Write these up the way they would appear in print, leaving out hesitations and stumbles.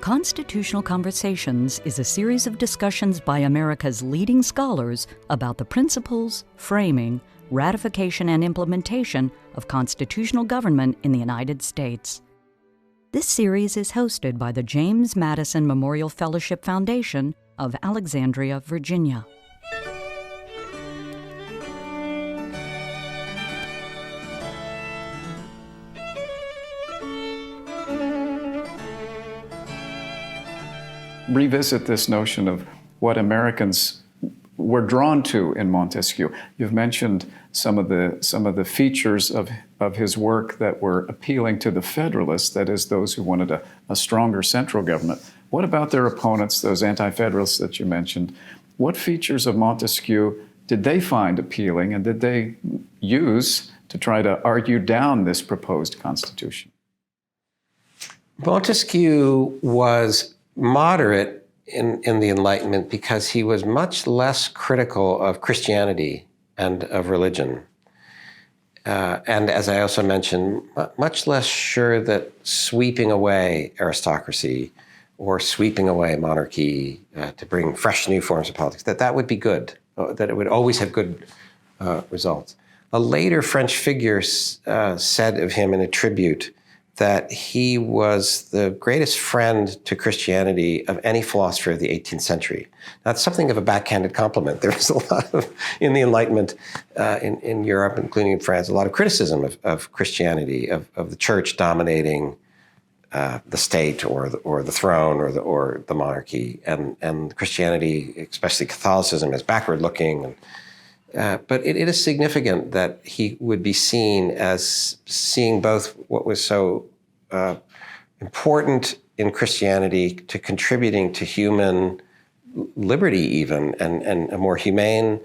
Constitutional Conversations is a series of discussions by America's leading scholars about the principles, framing, ratification, and implementation of constitutional government in the United States. This series is hosted by the James Madison Memorial Fellowship Foundation of Alexandria, Virginia. Revisit this notion of what Americans were drawn to in Montesquieu. You've mentioned some of the features of his work that were appealing to the Federalists, that is, those who wanted a stronger central government. What about their opponents, those Anti-Federalists that you mentioned? What features of Montesquieu did they find appealing, and did they use to try to argue down this proposed constitution? Montesquieu was moderate in the Enlightenment because he was much less critical of Christianity and of religion. And as I also mentioned, much less sure that sweeping away aristocracy or sweeping away monarchy to bring fresh new forms of politics, that would be good, that it would always have good results. A later French figure said of him in a tribute that he was the greatest friend to Christianity of any philosopher of the 18th century. Now, it's something of a backhanded compliment. There was a lot of, in the Enlightenment in Europe, including in France, a lot of criticism of Christianity, of the church dominating the state or the throne or the monarchy, and Christianity, especially Catholicism, is backward-looking. But it is significant that he would be seen as seeing both what was so important in Christianity to contributing to human liberty even, and a more humane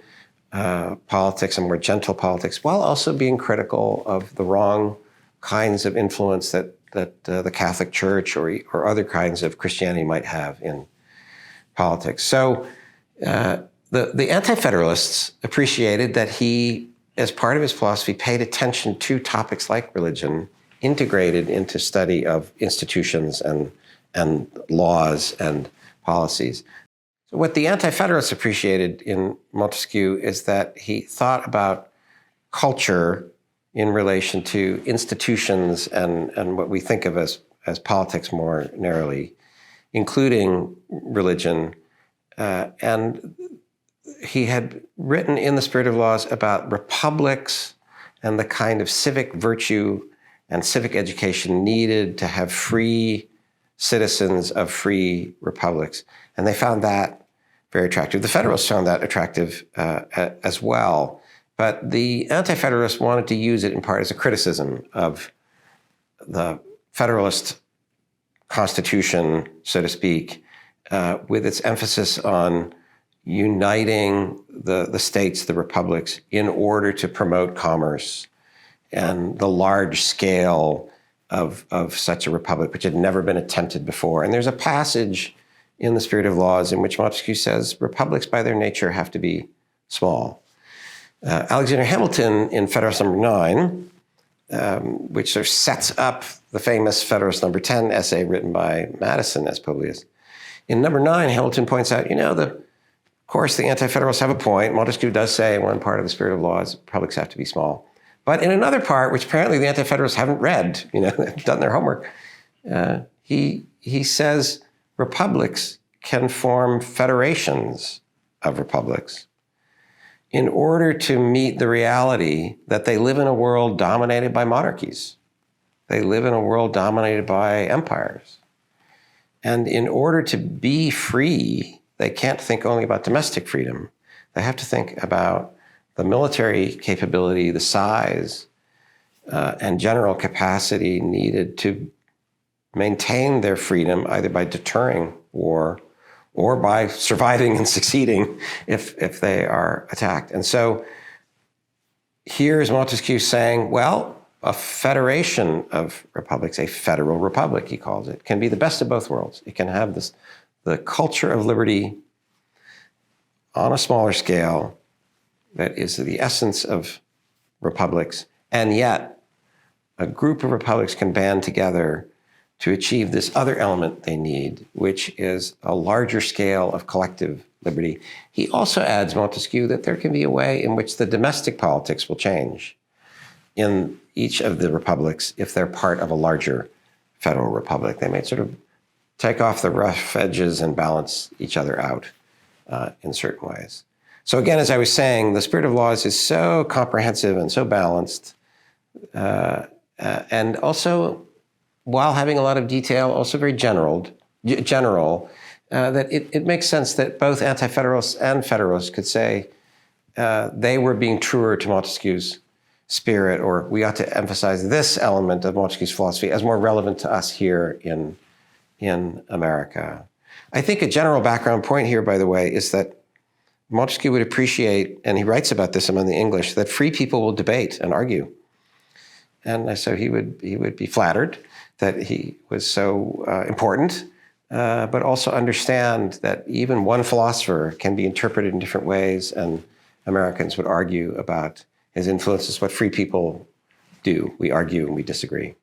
politics, a more gentle politics, while also being critical of the wrong kinds of influence that the Catholic Church or other kinds of Christianity might have in politics. So the Anti-Federalists appreciated that he, as part of his philosophy, paid attention to topics like religion, integrated into study of institutions and laws and policies. So what the Anti-Federalists appreciated in Montesquieu is that he thought about culture in relation to institutions and what we think of as politics more narrowly, including religion. And he had written in The Spirit of Laws about republics and the kind of civic virtue and civic education needed to have free citizens of free republics. And they found that very attractive. The Federalists found that attractive as well. But the Anti-Federalists wanted to use it in part as a criticism of the Federalist Constitution, so to speak, with its emphasis on uniting the states, the republics, in order to promote commerce and the large scale of such a republic, which had never been attempted before. And there's a passage in The Spirit of Laws in which Montesquieu says republics by their nature have to be small. Alexander Hamilton in Federalist Number 9, which sort of sets up the famous Federalist Number 10 essay written by Madison as Publius. In Number 9, Hamilton points out, of course, the Anti-Federalists have a point. Montesquieu does say in one part of The Spirit of Laws, republics have to be small. But in another part, which apparently the Anti-Federalists haven't read, they've done their homework, he says republics can form federations of republics in order to meet the reality that they live in a world dominated by monarchies. They live in a world dominated by empires. And in order to be free, they can't think only about domestic freedom. They have to think about the military capability, the size, and general capacity needed to maintain their freedom, either by deterring war or by surviving and succeeding if they are attacked. And so here's Montesquieu saying, well, a federation of republics, a federal republic, he calls it, can be the best of both worlds. It can have the culture of liberty on a smaller scale that is the essence of republics, and yet a group of republics can band together to achieve this other element they need, which is a larger scale of collective liberty. He also adds, Montesquieu, that there can be a way in which the domestic politics will change in each of the republics if they're part of a larger federal republic. They may sort of take off the rough edges and balance each other out in certain ways. So again, as I was saying, the spirit of laws is so comprehensive and so balanced, and also, while having a lot of detail, also very general, that it makes sense that both Anti-Federalists and Federalists could say they were being truer to Montesquieu's spirit, or we ought to emphasize this element of Montesquieu's philosophy as more relevant to us here in America. I think a general background point here, by the way, is that Montesquieu would appreciate, and he writes about this among the English, that free people will debate and argue. And so he would be flattered that he was so important, but also understand that even one philosopher can be interpreted in different ways, and Americans would argue about his influences. What free people do. We argue and we disagree.